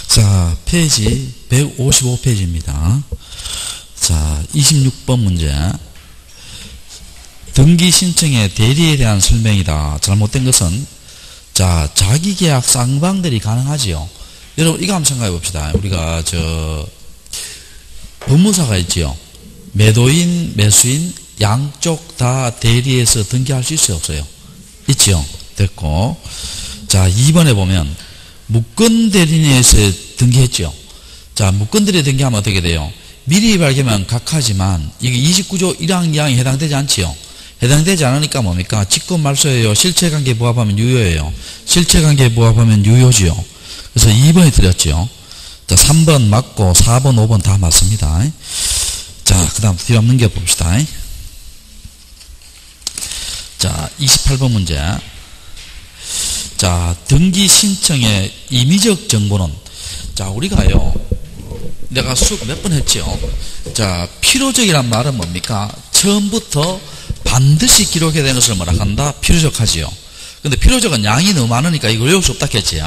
자, 페이지 155페이지입니다. 자, 26번 문제. 등기 신청의 대리에 대한 설명이다. 잘못된 것은, 자, 자기계약 쌍방들이 가능하지요. 여러분, 이거 한번 생각해 봅시다. 우리가, 법무사가 있지요. 매도인, 매수인, 양쪽 다 대리해서 등기할 수 있어요, 없어요? 있지요. 됐고. 자, 2번에 보면, 무권 대리인에서 등기했죠. 자, 무권 대리 등기하면 어떻게 돼요? 미리 발견하면 각하지만, 이게 29조 1항, 2항에 해당되지 않지요. 해당되지 않으니까 뭡니까? 직권 말소예요. 실체관계에 부합하면 유효예요. 실체관계에 부합하면 유효지요. 그래서 2번이 틀렸죠. 자, 3번 맞고 4번, 5번 다 맞습니다. 자, 그 다음 뒤로 한번 넘겨봅시다. 자, 28번 문제. 자, 등기 신청의 임의적 정보는, 자, 우리가요, 내가 수업 몇 번 했죠. 자, 필요적이란 말은 뭡니까? 처음부터 반드시 기록해야 되는 것을 뭐라 한다? 필요적 하지요. 근데 필요적은 양이 너무 많으니까 이걸 외울 수 없다 했지.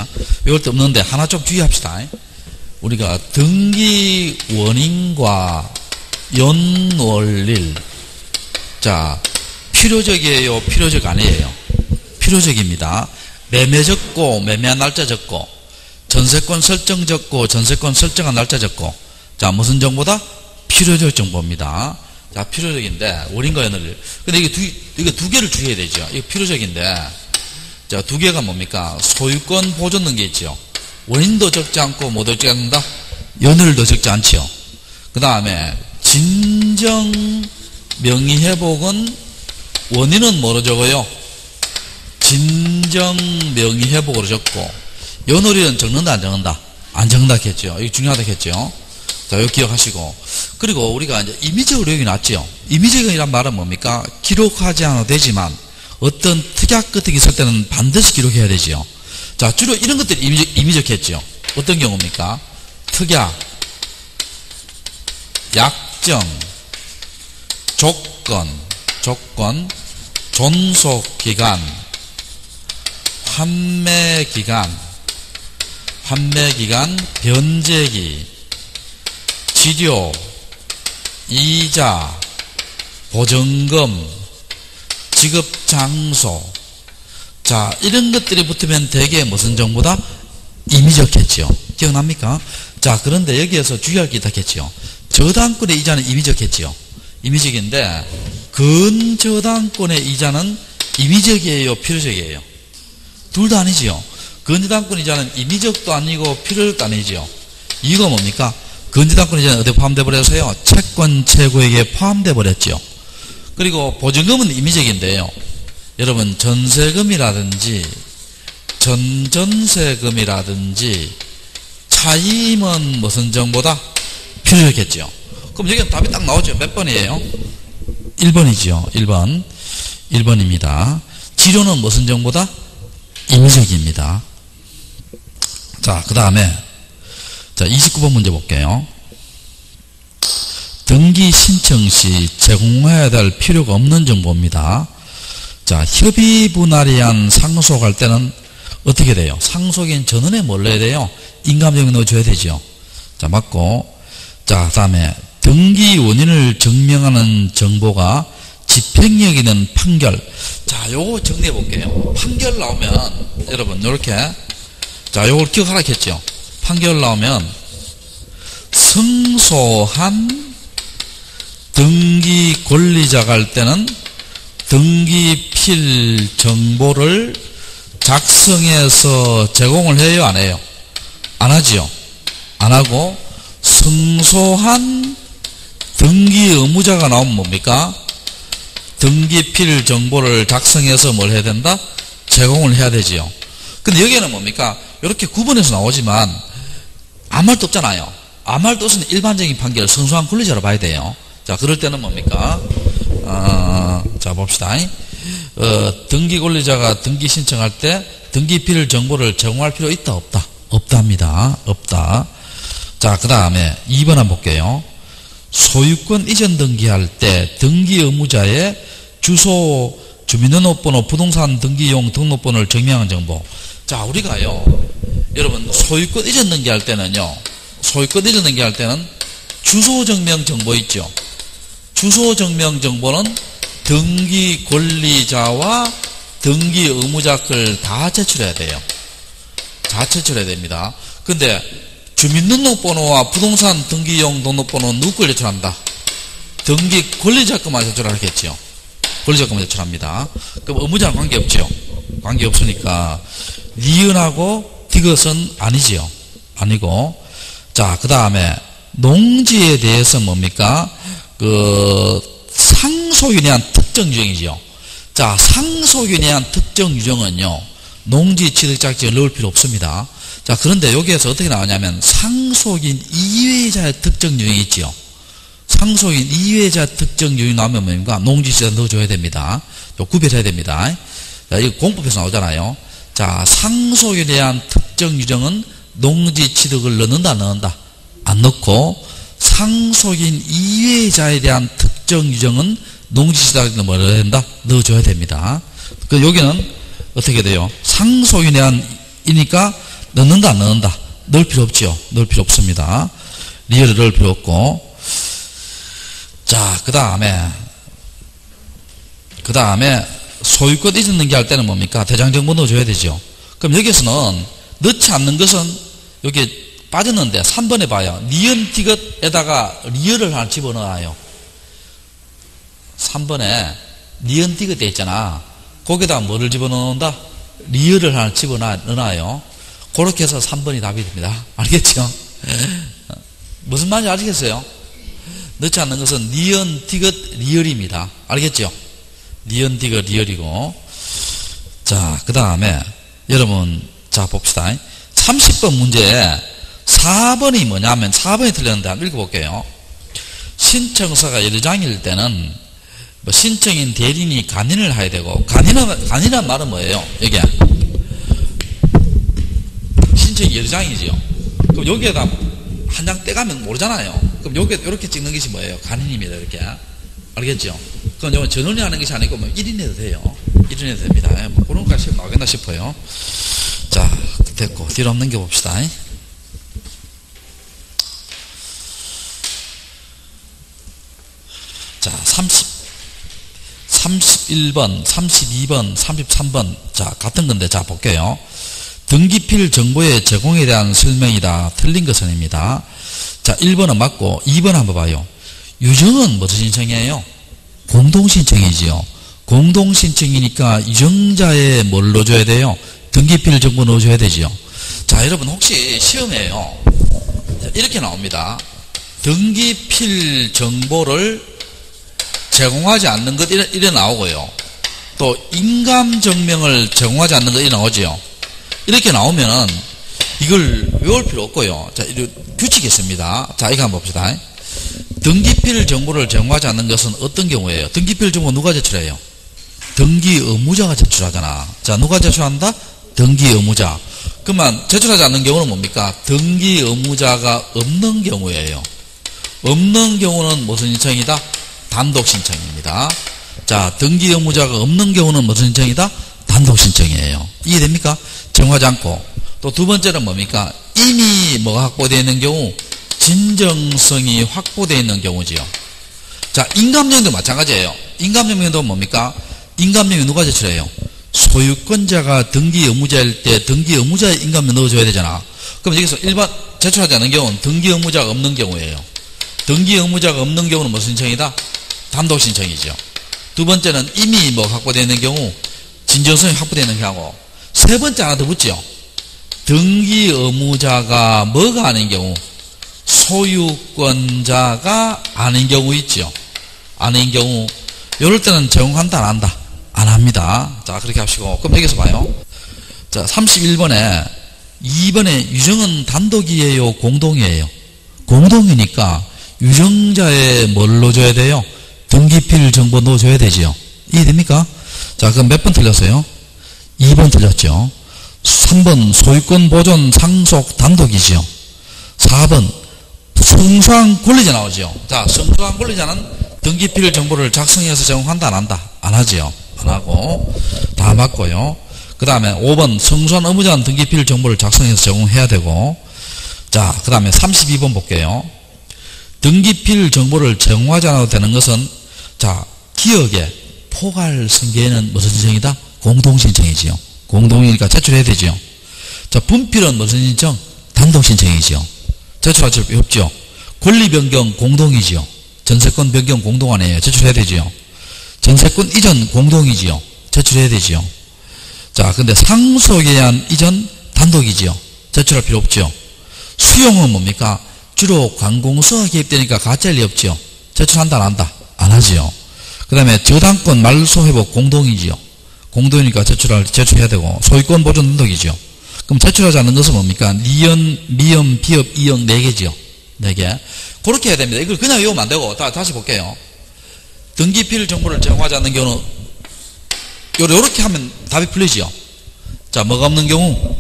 외울 데 없는데 하나 좀 주의합시다. 우리가 등기 원인과 연월일. 자, 필요적이에요? 필요적 아니에요? 필요적입니다. 매매 적고, 매매한 날짜 적고, 전세권 설정 적고, 전세권 설정한 날짜 적고. 자, 무슨 정보다? 필요적 정보입니다. 자, 필요적인데, 원인과 연월일. 근데 이게 두 개를 주의해야 되죠. 이거 필요적인데, 자, 두 개가 뭡니까? 소유권 보존 등기 있죠. 원인도 적지 않고, 뭐 적지 않는다? 연월일도 적지 않지요. 그 다음에, 진정 명의회복은, 원인은 뭐로 적어요? 진정 명의회복으로 적고, 연월일은 적는다, 안 적는다? 안 적는다 했죠. 이거 중요하다 했죠. 자, 이거 기억하시고. 그리고 우리가 이제 임의적으로 여기 놨죠. 임의적이란 말은 뭡니까? 기록하지 않아도 되지만, 어떤 특약 같은 게 있을 때는 반드시 기록해야 되죠. 자, 주로 이런 것들이 임의적 했죠. 어떤 경우입니까? 특약, 약정, 조건, 존속기간, 판매기간, 변제기, 치료, 이자, 보증금, 지급장소. 자, 이런 것들이 붙으면 대개 무슨 정보다? 임의적했죠. 기억납니까? 자, 그런데 여기에서 주의할 게 있다겠죠. 저당권의 이자는 임의적했죠. 임의적인데, 근저당권의 이자는 임의적이에요? 필요적이에요? 둘 다 아니지요. 근저당권 이자는 임의적도 아니고 필요적도 아니지요. 이유가 뭡니까? 근저당권 이자는 어디에 포함되어 버려서요? 채권 최고액에 포함되어 버렸죠. 그리고 보증금은 임의적인데요. 여러분, 전세금이라든지 전전세금이라든지 차임은 무슨 정보다? 필요적겠죠. 그럼 여기는 답이 딱 나오죠. 몇 번이에요? 1번이죠. 1번. 1번입니다. 치료는 무슨 정보다? 임의적입니다. 자, 그 다음에, 자, 29번 문제 볼게요. 등기 신청 시 제공해야 될 필요가 없는 정보입니다. 자, 협의 분할에 의한 상속할 때는 어떻게 돼요? 상속인 전원에 뭘 넣어야 돼요? 인감정에 넣어줘야 되죠. 자, 맞고. 자, 그 다음에, 등기 원인을 증명하는 정보가 집행력 있는 판결. 자, 요거 정리해 볼게요. 판결 나오면, 여러분, 요렇게. 자, 요걸 기억하라 했죠. 판결 나오면, 승소한 등기 권리자가 할 때는 등기필 정보를 작성해서 제공을 해요, 안 해요? 안 하지요. 안 하고, 승소한 등기 의무자가 나오면 뭡니까? 등기필 정보를 작성해서 뭘 해야 된다? 제공을 해야 되지요. 근데 여기에는 뭡니까? 이렇게 구분해서 나오지만 아무 말도 없잖아요. 아무 말도 없으면 일반적인 판결, 승소한 권리자로 봐야 돼요. 자, 그럴 때는 뭡니까? 자, 봅시다. 등기 권리자가 등기 신청할 때 등기필 정보를 제공할 필요 있다, 없다? 없답니다. 없다. 자, 그 다음에 2번 한번 볼게요. 소유권 이전 등기할 때 등기 의무자의 주소, 주민등록번호, 부동산 등기용 등록번호를 증명한 정보. 자, 우리가요, 여러분, 소유권 이전 등기할 때는요, 소유권 이전 등기할 때는 주소증명 정보 있죠. 주소증명 정보는 등기 권리자와 등기 의무자 걸 다 제출해야 돼요. 다 제출해야 됩니다. 근데 주민등록번호와 부동산 등기용 등록번호는 누구 걸 제출한다? 등기 권리자 것만 제출하겠죠. 권리자 것만 제출합니다. 그럼 의무자는 관계없죠. 관계없으니까 니은하고 디귿은 아니지요. 아니고. 자, 그 다음에 농지에 대해서 뭡니까? 상속인에 대한 특정 유형이지요. 자, 상속인에 대한 특정 유형은요, 농지 취득자격증을 넣을 필요 없습니다. 자, 그런데 여기에서 어떻게 나오냐면 상속인 이외자의 특정 유형이 있지요. 상속인 이외자 특정 유형이 나오면 뭡니까? 농지 취득 넣어줘야 됩니다. 구별해야 됩니다. 자, 이거 공법에서 나오잖아요. 자, 상속에 대한 특정 유형은 농지 취득을 넣는다, 안 넣는다? 안 넣고, 상속인 이외자에 대한 특정 유형은 농지 취득을 뭐 넣어야 된다? 넣어줘야 됩니다. 그 여기는 어떻게 돼요? 상속인에 대한 이니까 넣는다, 안 넣는다? 넣을 필요 없지요. 넣을 필요 없습니다. 리얼을 넣을 필요 없고. 자, 그 다음에 소유권 이전 등기할 때는 뭡니까? 대장정보 넣어줘야 되죠. 그럼 여기서는 넣지 않는 것은 여기 빠졌는데 3번에 봐요. 니은 디귿에다가 리얼을 하나 집어넣어요. 3번에 니은 디귿 돼 있잖아. 거기다 뭐를 집어넣는다? 리얼을 하나 집어넣어요. 그렇게 해서 3번이 답이 됩니다. 알겠죠? 무슨 말인지 아시겠어요? 넣지 않는 것은 니은 디귿 리얼입니다. 알겠죠? 니은 디귿 리얼이고. 자, 그 다음에 여러분, 자 봅시다. 30번 문제 4번이 뭐냐면 4번이 틀렸는데 한번 읽어볼게요. 신청서가 여러 장일 때는 뭐 신청인 대리인이 간인을 해야 되고, 간인이란 말은 뭐예요? 여기 신청이 여러 장이지요. 그럼 여기에다 한 장 떼가면 모르잖아요. 그럼 여기 이렇게 찍는 것이 뭐예요? 간인입니다. 이렇게. 알겠죠? 그건 전원이 하는 것이 아니고 뭐 1인 해도 돼요. 1인 해도 됩니다. 뭐 그런 것까지 시험 나오겠나 싶어요. 자, 됐고 뒤로 한번 넘겨봅시다. 자, 31번, 32번, 33번. 자, 같은 건데, 자, 볼게요. 등기필 정보의 제공에 대한 설명이다. 틀린 것은입니다. 자, 1번은 맞고, 2번 한번 봐요. 유정은 무슨 신청이에요? 공동신청이지요. 공동신청이니까 유정자에 뭘 넣어줘야 돼요? 등기필 정보 넣어줘야 되지요. 자, 여러분, 혹시 시험에요. 이렇게 나옵니다. 등기필 정보를 제공하지 않는 것 이래 나오고요. 또 인감증명을 제공하지 않는 것 이래 나오지요. 이렇게 나오면은 이걸 외울 필요 없고요. 자, 규칙이 있습니다. 자, 이거 한번 봅시다. 등기필 정보를 제공하지 않는 것은 어떤 경우예요? 등기필 정보 누가 제출해요? 등기 의무자가 제출하잖아. 자, 누가 제출한다? 등기 의무자. 그러면 제출하지 않는 경우는 뭡니까? 등기 의무자가 없는 경우예요. 없는 경우는 무슨 신청이다? 단독 신청입니다. 자, 등기 의무자가 없는 경우는 무슨 신청이다? 단독 신청이에요. 이해됩니까? 정하지 않고. 또 두 번째는 뭡니까? 이미 뭐가 확보되어 있는 경우, 진정성이 확보되어 있는 경우지요. 자, 인감증명도 마찬가지예요. 인감증명도 뭡니까? 인감증명 누가 제출해요? 소유권자가 등기 의무자일 때 등기 의무자의 인감증명 넣어줘야 되잖아. 그럼 여기서 일반 제출하지 않는 경우는 등기 의무자가 없는 경우예요. 등기 의무자가 없는 경우는 무슨 신청이다? 단독 신청이죠. 두 번째는 이미 뭐 확보되어 있는 경우, 진정성이 확보되어 있는 경우. 세 번째 하나 더 붙죠. 등기 의무자가 뭐가 아닌 경우? 소유권자가 아닌 경우 있죠. 아닌 경우. 이럴 때는 제공한다, 안 한다? 안 합니다. 자, 그렇게 하시고. 그럼 여기서 봐요. 자, 31번에 2번에 유정은 단독이에요? 공동이에요? 공동이니까 유정자에 뭘 넣어줘야 돼요? 등기필 정보 넣어줘야 되지요. 이해됩니까? 자, 그럼 몇 번 틀렸어요? 2번 틀렸죠. 3번 소유권 보존 상속 단독이지요. 4번 성수한 권리자 나오죠. 자, 성수한 권리자는 등기필 정보를 작성해서 제공한다, 안 한다? 안 하지요. 안 하고. 다 맞고요. 그 다음에 5번 성수한 의무자는 등기필 정보를 작성해서 제공해야 되고, 자, 그 다음에 32번 볼게요. 등기필 정보를 제공하지 않아도 되는 것은, 자, 기억에 포괄 승계에는 무슨 신청이다? 공동신청이지요. 공동이니까 제출해야 되지요. 자, 분필은 무슨 신청? 단독신청이지요. 제출할 필요 없죠. 권리 변경 공동이지요. 전세권 변경 공동 아니에요. 제출해야 되지요. 전세권 이전 공동이지요. 제출해야 되지요. 자, 근데 상속예한 이전 단독이지요. 제출할 필요 없죠. 수용은 뭡니까? 주로 관공서가 개입되니까 가짜일 리 없지요. 제출한다 안 한다? 안 하지요. 그 다음에 저당권 말소회복 공동이지요. 공동이니까 제출해야 되고, 소유권 보존 단독이지요. 그럼 제출하지 않는 것은 뭡니까? 니연, 미연, 비업, 이연 4개지요. 4개. 그렇게 해야 됩니다. 이걸 그냥 외우면 안 되고, 다시 볼게요. 등기필 정보를 제공하지 않는 경우는, 요렇게 하면 답이 풀리지요. 자, 뭐가 없는 경우?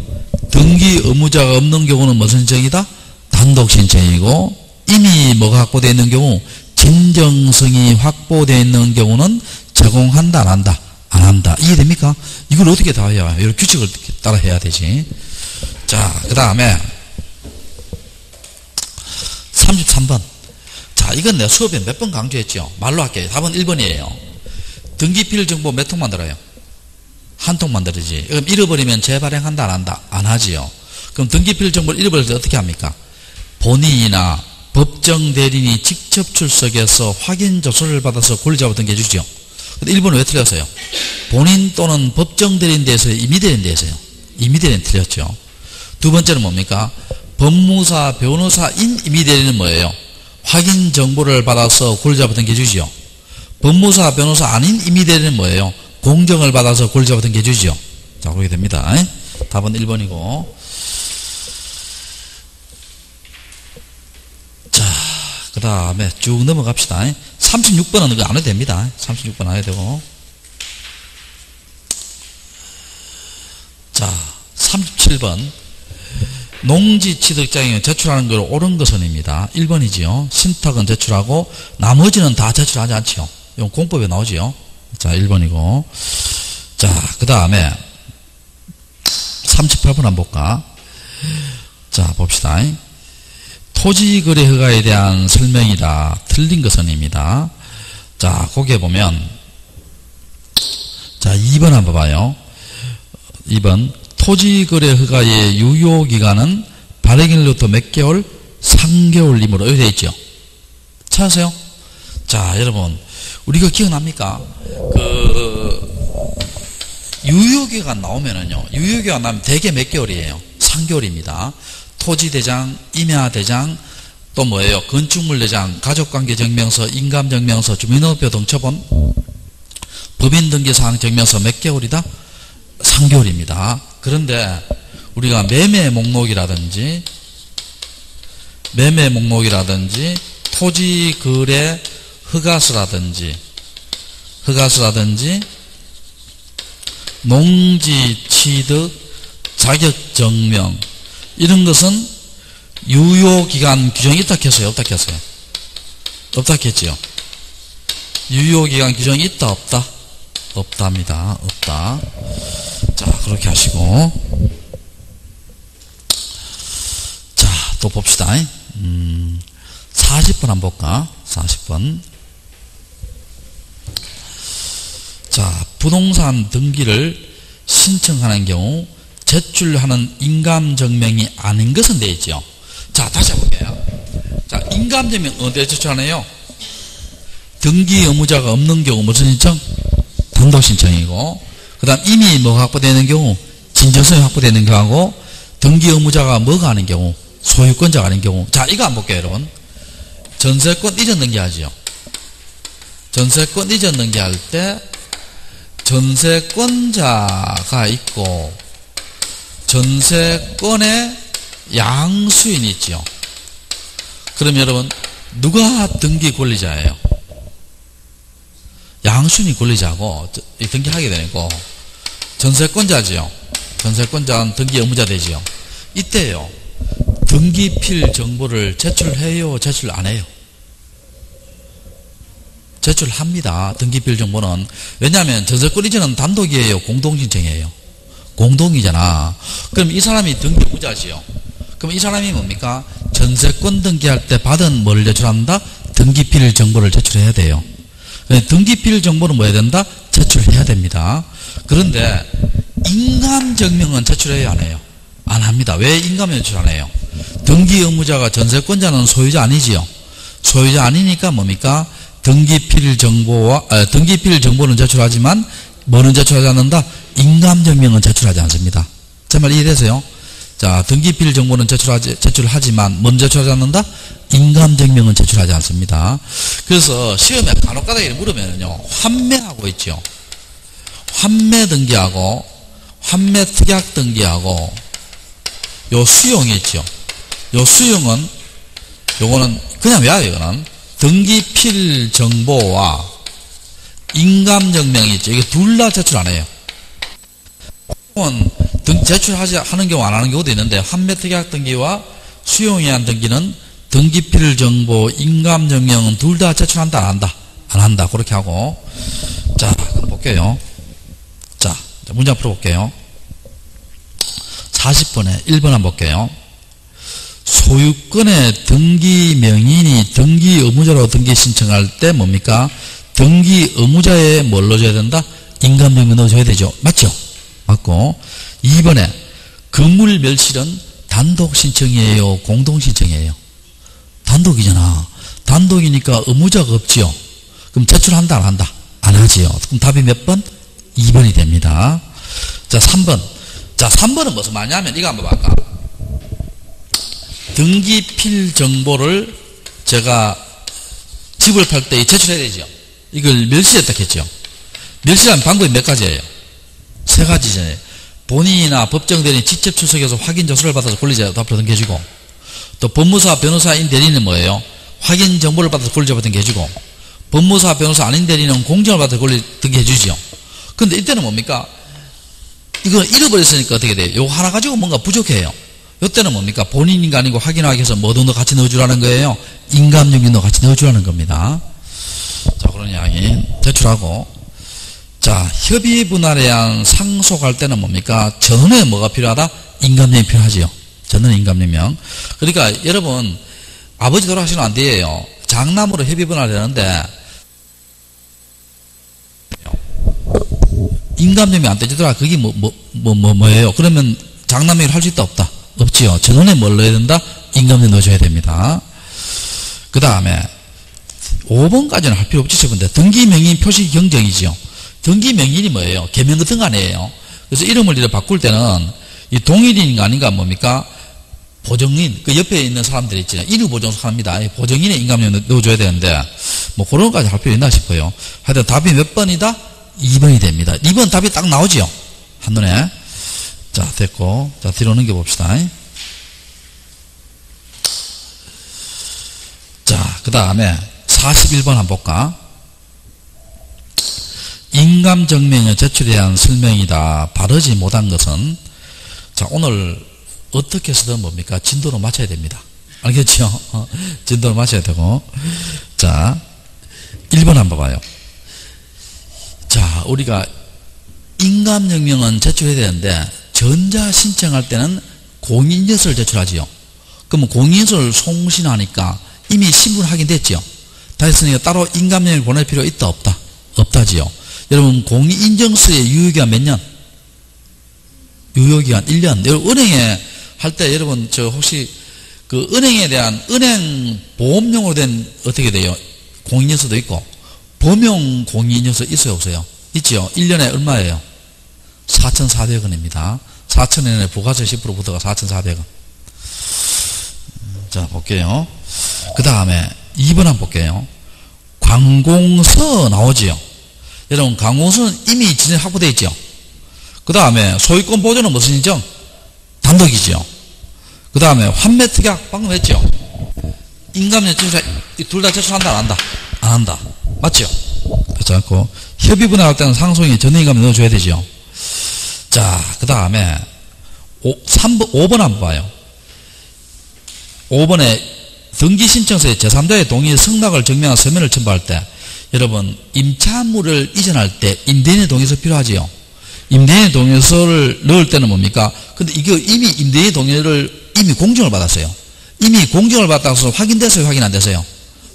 등기 의무자가 없는 경우는 무슨 신청이다? 단독 신청이고, 이미 뭐가 확보되어 있는 경우, 진정성이 확보되어 있는 경우는 제공한다, 안 한다? 안 한다. 이해됩니까? 이걸 어떻게 다 해야, 이런 규칙을 따라 해야 되지. 자, 그 다음에 33번. 자, 이건 내가 수업에 몇 번 강조했죠. 말로 할게요. 답은 1번이에요. 등기필 정보 몇 통 만들어요? 한 통 만들어지. 그럼 잃어버리면 재발행한다, 안 한다? 안 하지요. 그럼 등기필 정보를 잃어버릴 때 어떻게 합니까? 본인이나 법정 대리인이 직접 출석해서 확인 조서를 받아서 권리자부터 등기해주죠. 근데 1번은 왜 틀렸어요? 본인 또는 법정 대리인 대해서요? 이미 대리인 대해서요? 이미 대리인 틀렸죠. 두 번째는 뭡니까? 법무사, 변호사인 이미 대리인은 뭐예요? 확인 정보를 받아서 권리자부터 등기해주죠. 법무사, 변호사 아닌 이미 대리인은 뭐예요? 공정을 받아서 권리자부터 등기해주죠. 자, 그렇게 됩니다. 답은 1번이고. 자, 그 다음에 쭉 넘어갑시다. 36번은 그거 안 해도 됩니다. 36번 안 해도 되고. 자, 37번. 농지 취득장에 제출하는 걸 옳은 것은입니다. 1번이지요. 신탁은 제출하고, 나머지는 다 제출하지 않지요. 이건 공법에 나오지요. 자, 1번이고. 자, 그 다음에 38번 한번 볼까? 자, 봅시다. 토지거래 허가에 대한 설명이다. 틀린 것은입니다. 자, 거기에 보면, 자, 2번 한번 봐요. 2번. 토지거래 허가의 유효기간은 발행일로부터 몇 개월? 3개월이므로 여기 되어 있죠. 찾으세요? 자, 여러분, 우리가 기억납니까? 유효기간 나오면은요, 유효기간 나오면 대개 몇 개월이에요? 3개월입니다. 토지대장, 임야대장, 또 뭐예요? 건축물대장, 가족관계증명서, 인감증명서, 주민등록표 등초본, 법인등기사항증명서 몇 개월이다? 3개월입니다. 그런데 우리가 매매 목록이라든지 토지거래 허가서라든지 농지취득 자격증명 이런 것은 유효기간 규정이 있다 했어요? 없다 했어요? 없다 했지요? 유효기간 규정이 있다 없다? 없답니다. 없다. 자, 그렇게 하시고. 자, 또 봅시다. 40번 한번 볼까? 40번. 자, 부동산 등기를 신청하는 경우 제출하는 인감증명이 아닌 것은 되어 있죠. 자, 다시 해볼게요. 자, 인감증명 어디에 제출하나요? 등기 의무자가 없는 경우 무슨 신청? 단독신청이고, 그 다음 이미 뭐가 확보되는 경우? 진정성이 확보되는 경우하고, 등기 의무자가 뭐가 아닌 경우? 소유권자가 아닌 경우. 자, 이거 한번 볼게요, 여러분. 전세권 이전 등기하지요. 전세권 이전 등기할 때 전세권자가 있고 전세권의 양수인이 있죠. 그럼 여러분, 누가 등기 권리자예요? 양수인이 권리자고 등기하게 되고, 전세권자지요. 전세권자는 등기 의무자 되지요. 이때요, 등기필 정보를 제출해요, 제출 안 해요? 제출합니다. 등기필 정보는. 왜냐하면 전세권 이전은 단독이에요, 공동신청이에요? 공동이잖아. 그럼 이 사람이 등기 의무자지요. 그럼 이 사람이 뭡니까? 전세권 등기할 때 받은 뭐를 제출한다? 등기필 정보를 제출해야 돼요. 등기필 정보는 뭐 해야 된다? 제출해야 됩니다. 그런데 인감증명은 제출해야 안 해요? 안 합니다. 왜 인감증명 제출 안 해요? 등기 의무자가 전세권자는 소유자 아니지요. 소유자 아니니까 뭡니까? 등기필 정보는 제출하지만 뭐는 제출하지 않는다? 인감증명은 제출하지 않습니다. 제 말 이해되세요? 자, 등기필 정보는 제출하지만 뭔 제출하지 않는다? 인감증명은 제출하지 않습니다. 그래서 시험에 간혹가다 물으면요, 환매하고 있죠. 환매 등기하고 환매 특약 등기하고 요 수용이 있죠. 요 수용은 요거는 그냥 외워요. 이거는 등기필 정보와 인감증명이 있죠. 이게 둘 다 제출 안 해요. 제출하는 경우 안 하는 경우도 있는데 환매특약 등기와 수용의안 등기는 등기필 정보, 인감증명은 둘 다 제출한다 안 한다? 안 한다. 그렇게 하고 자, 그럼 볼게요. 자, 문장 풀어볼게요. 40번에 1번 한번 볼게요. 소유권의 등기 명인이 등기 의무자로 등기 신청할 때 뭡니까? 등기 의무자에 뭘 넣어줘야 된다? 인감증명 넣어줘야 되죠. 맞죠? 맞고 2번에 건물 멸실은 단독 신청이에요? 공동 신청이에요? 단독이잖아. 단독이니까 의무자가 없지요. 그럼 제출한다 안 한다? 안 하지요. 그럼 답이 몇 번? 2번이 됩니다. 자, 3번. 자, 3번은 무슨 말이냐면 이거 한번 볼까? 등기필 정보를 제가 집을 팔 때 제출해야 되죠. 이걸 멸실했다 했죠. 멸실하는 방법이 몇 가지예요? 3가지잖아요. 본인이나 법정대리인 직접 출석해서 확인 조서를 받아서 권리자 앞으로 등기해주고, 또 법무사 변호사인 대리인은 뭐예요? 확인 정보를 받아서 권리자 앞으로 등기해주고, 법무사 변호사 아닌 대리인은 공정을 받아서 권리 등기해주죠. 근데 이때는 뭡니까? 이거 잃어버렸으니까 어떻게 돼요? 요거 하나 가지고 뭔가 부족해요. 이때는 뭡니까? 본인인가 아니고 확인하기 위해서 뭐도 같이 넣어주라는 거예요? 인감증명도 같이 넣어주라는 겁니다. 자, 그런 이야기 제출하고, 자, 협의 분할에 의한 상속할 때는 뭡니까? 전원에 뭐가 필요하다? 인감증명이 필요하지요. 전원 인감증명. 그러니까 여러분, 아버지 돌아가시면 안 돼요. 장남으로 협의 분할을 하는데 인감증명이 안 되더라. 그게 뭐예요? 그러면 장남회의를 할 수 있다 없다? 없지요. 전원에 뭘 넣어야 된다? 인감증명 넣어줘야 됩니다. 그 다음에 5번까지는 할 필요 없지 싶은데 등기명인 표시 경정이지요. 등기명인이 뭐예요? 개명 같은 거 아니에요. 그래서 이름을 이렇게 바꿀 때는 이 동일인인가 아닌가 뭡니까? 보정인, 그 옆에 있는 사람들이 있잖아요. 인후보정서 합니다. 보정인의 인감증명 넣어줘야 되는데 뭐 그런 것까지 할 필요 있나 싶어요. 하여튼 답이 몇 번이다? 2번이 됩니다. 2번 답이 딱 나오지요. 한눈에. 자, 됐고. 자, 뒤로 넘겨봅시다. 자, 그 다음에 41번 한번 볼까? 인감증명의 제출에 대한 설명이다. 바르지 못한 것은, 자, 오늘 어떻게 해서든 뭡니까? 진도로 맞춰야 됩니다. 알겠죠? 진도로 맞춰야 되고. 자, 1번 한번 봐요. 자, 우리가 인감증명은 제출해야 되는데 전자 신청할 때는 공인인증서를 제출하지요. 그러면 공인인증서를 송신하니까 이미 신분 확인됐지요. 다 했으니까 따로 인감증명을 보낼 필요 있다 없다? 없다지요. 여러분 공인인증서의 유효기간 몇 년? 유효기간 1년. 여러분 은행에 할 때 여러분 저 혹시 그 은행에 대한 은행 보험용으로 된 어떻게 돼요? 공인인증서도 있고 범용 공인인증서 있어요 없어요? 있지요. 1년에 얼마예요? 4,400원입니다. 4,000원에 부가세 10% 붙어가 4,400원. 자, 볼게요. 그 다음에 2번 한번 볼게요. 관공서 나오지요. 여러분 관공서는 이미 진행 확보되어 있죠. 그 다음에 소유권 보존은 무슨 인정? 단독이죠. 그 다음에 환매특약 방금 했죠. 인감증명 둘 다 제출한다 안 한다? 안 한다. 맞죠? 그렇지 않고 협의분할할 때는 상속인이 전인감을 넣어줘야 되죠. 자, 그 다음에 5번 한번 봐요. 5번에 등기신청서에 제3자의 동의 승낙을 증명한 서면을 첨부할 때 여러분 임차물을 이전할 때 임대인의 동의서 필요하지요. 임대인의 동의서를 넣을 때는 뭡니까? 근데 이거 이미 임대인의 동의를 이미 공증을 받았어요. 이미 공증을 받아서 확인됐어요? 확인 안 됐어요?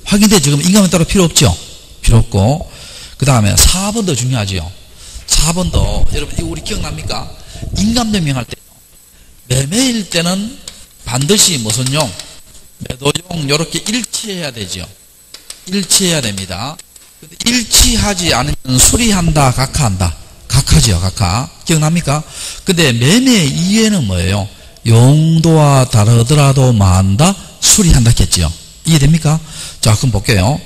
확인돼. 지금 인감에 따로 필요 없죠? 필요 없고. 그 다음에 4번도 중요하지요. 4번도 여러분 이거 우리 기억납니까? 인감증명할 때 매매일 때는 반드시 무슨 용? 매도용 이렇게 일치해야 되죠. 일치해야 됩니다. 일치하지 않으면 수리한다, 각하한다. 각하지요, 각하. 기억납니까? 근데 매매 이외에는 뭐예요? 용도와 다르더라도 만다, 수리한다 했지요. 이해됩니까? 자, 그럼 볼게요.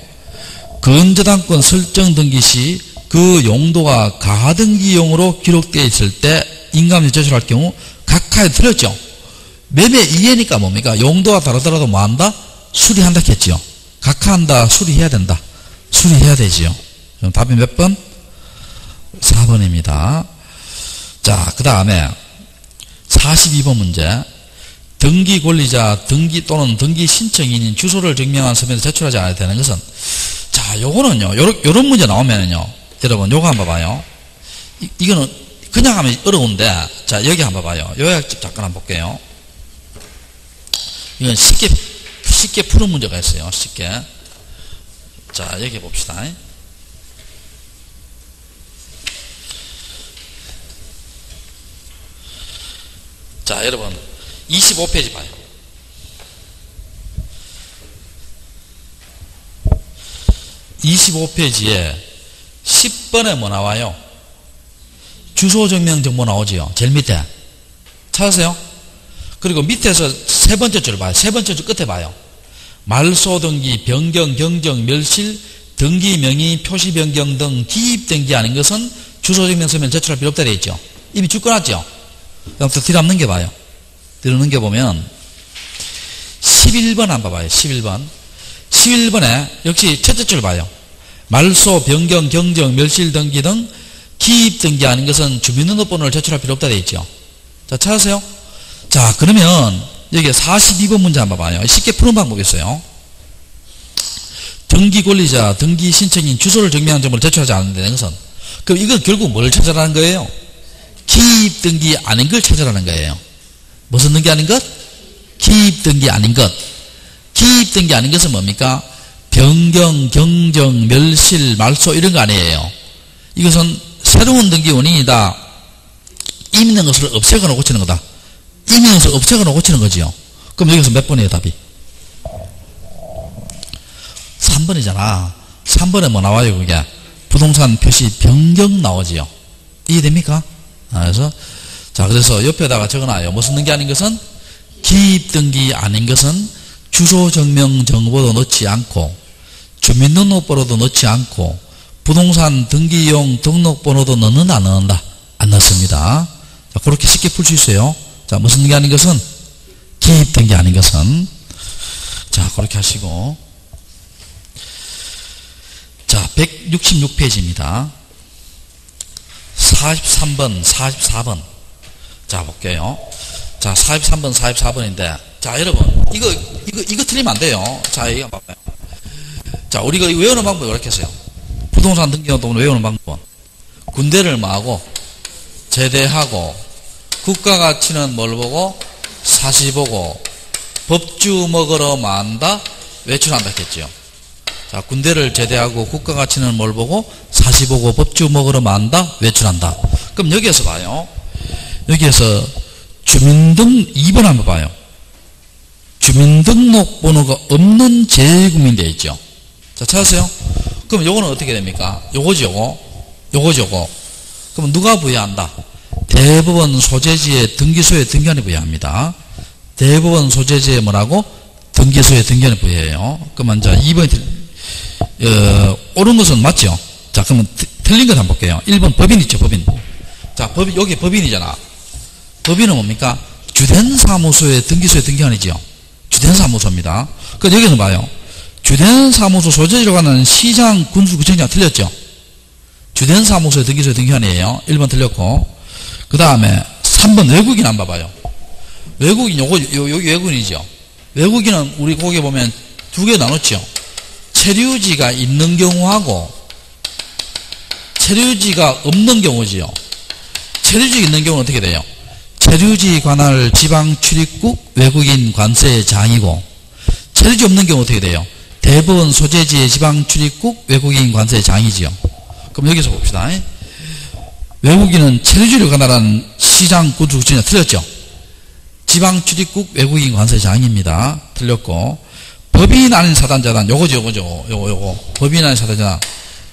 근저당권 설정 등기 시 그 용도가 가등기용으로 기록되어 있을 때 인감증 제출할 경우 각하에 틀렸죠. 매매 이해니까 뭡니까? 용도가 다르더라도 뭐 한다? 수리한다 했지요. 각하한다, 수리해야 된다. 수리해야 되지요. 그럼 답이 몇 번? 4번입니다. 자, 그 다음에 42번 문제. 등기 권리자, 등기 또는 등기 신청인인 주소를 증명한 서면을 제출하지 않아야 되는 것은, 자, 요거는요, 요런 문제 나오면은요, 여러분, 요거 한번 봐봐요. 이거는 그냥 하면 어려운데, 자, 여기 한번 봐봐요. 요약집 잠깐 한번 볼게요. 이건 쉽게 푸는 문제가 있어요. 쉽게. 자, 여기 봅시다. 자, 여러분, 25페이지 봐요. 25페이지에 10번에 뭐 나와요? 주소 증명 정보 나오지요. 제일 밑에. 찾으세요? 그리고 밑에서 세 번째 줄 봐요. 세 번째 줄 끝에 봐요. 말소 등기, 변경, 경정, 멸실, 등기 명의, 표시 변경 등 기입 등기 아닌 것은 주소 증명 서면 제출할 필요 없다 되어 있죠. 이미 줄 꺼놨죠. 그럼 또 뒤로 한번 넘겨봐요. 뒤로 넘겨보면 11번 한번 봐요. 11번. 11번에 역시 첫째 줄 봐요. 말소, 변경, 경정, 멸실 등기 등 기입 등기 아닌 것은 주민등록번호를 제출할 필요 없다 되어 있죠. 자, 찾으세요? 자, 그러면 여기 42번 문제 한번 봐요. 쉽게 푸는 방법이 있어요. 등기 권리자, 등기 신청인 주소를 증명한 정보를 제출하지 않는다는 것은, 그럼 이건 결국 뭘 찾아라는 거예요? 기입 등기 아닌 걸 찾아라는 거예요. 무슨 등기 아닌 것? 기입 등기 아닌 것. 기입 등기 아닌 것은 뭡니까? 변경, 경정, 멸실, 말소 이런 거 아니에요. 이것은 새로운 등기 원인이다. 이미 있는 것을 없애거나 고치는 거다. 이미 있는 것을 없애거나 고치는 거지요. 그럼 여기서 몇 번이에요, 답이? 3번이잖아. 3번에 뭐 나와요, 그게? 부동산 표시 변경 나오지요. 이해됩니까? 그래서, 자, 그래서 옆에다가 적어놔요. 무슨 등기 아닌 것은? 기입 등기 아닌 것은 주소 증명 정보도 넣지 않고, 주민등록번호도 넣지 않고, 부동산 등기용 등록번호도 넣는다, 안 넣는다? 안 넣습니다. 자, 그렇게 쉽게 풀 수 있어요. 자, 무슨 등기 아닌 것은? 기입 등기 아닌 것은. 자, 그렇게 하시고. 자, 166페이지입니다. 43번, 44번. 자, 볼게요. 자, 43번, 44번인데. 자, 여러분, 이거 틀리면 안 돼요. 자, 이거 봐봐요. 자, 우리가 이거 외우는 방법이 이렇게 했어요. 부동산 등기노동을 외우는 방법은 군대를 뭐하고, 제대하고, 국가가치는 뭘 보고? 사시 보고, 법주 먹으러 만다? 외출한다 했죠. 자, 군대를 제대하고, 국가가치는 뭘 보고? 사시 보고, 법주 먹으러 만다? 외출한다. 그럼 여기에서 봐요. 여기에서 주민등 2번 한번 봐요. 주민등록번호가 없는 재외국민 되어 있죠. 자, 찾으세요. 그럼 요거는 어떻게 됩니까? 요거지, 요거. 요거지, 요거. 그럼 누가 부여한다? 대법원 소재지의 등기소에 등기한이 부여합니다. 대법원 소재지의 뭐라고? 등기소에 등기한이 부여해요. 그러면 자, 2번이 옳은 것은 맞죠? 자, 그러면 틀린 것 한번 볼게요. 1번 법인 있죠, 법인. 자, 여기 법인이잖아. 법인은 뭡니까? 주된 사무소에 등기소에 등기한이죠. 주된 사무소입니다. 그래서 여기서 봐요. 주된 사무소 소재지로 가는 시장, 군수, 구청장 틀렸죠? 주된 사무소에 등기소에 등기한이에요. 1번 틀렸고. 그 다음에 3번 외국인 한번 봐봐요. 외국인, 여기 외국인이죠. 외국인은 우리 거기 보면 두 개 나눴죠. 체류지가 있는 경우하고 체류지가 없는 경우지요. 체류지 있는 경우는 어떻게 돼요? 체류지 관할 지방 출입국 외국인 관세 장이고, 체류지 없는 경우 어떻게 돼요? 대법원 소재지의 지방 출입국 외국인 관세 장이지요. 그럼 여기서 봅시다. 외국인은 체류지를 관할한 시장 구축 주체가 틀렸죠? 지방 출입국 외국인 관세 장입니다. 틀렸고, 법인 아닌 사단자단, 요거죠. 법인 아닌 사단자단.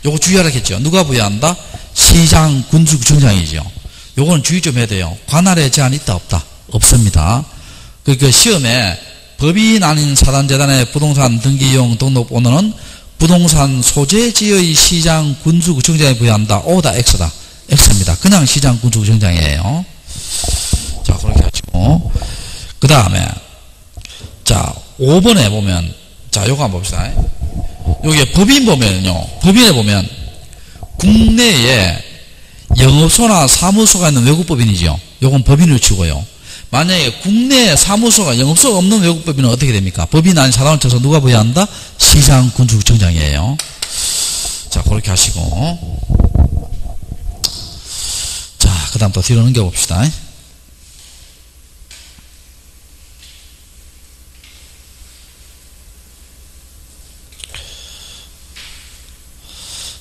요거 주의하라 했죠. 누가 부여한다? 시장 군수구청장이죠. 요거는 주의 좀 해야 돼요. 관할에 제한이 있다, 없다? 없습니다. 그 시험에 법인 아닌 사단재단의 부동산 등기용 등록번호는 부동산 소재지의 시장 군수구청장에 부여한다. O다, X다? X입니다. 그냥 시장 군수구청장이에요. 자, 그렇게 하시고. 그 다음에, 자, 5번에 보면, 자, 요거 한번 봅시다. 여기에 법인 보면요. 법인에 보면, 국내에 영업소나 사무소가 있는 외국법인이죠. 요건 법인을 치고요. 만약에 국내에 사무소가 영업소가 없는 외국법인은 어떻게 됩니까? 법인 아닌 사단을 쳐서 누가 부여한다? 시장 군수구청장이에요. 자, 그렇게 하시고. 자, 그 다음 또 뒤로 넘겨봅시다.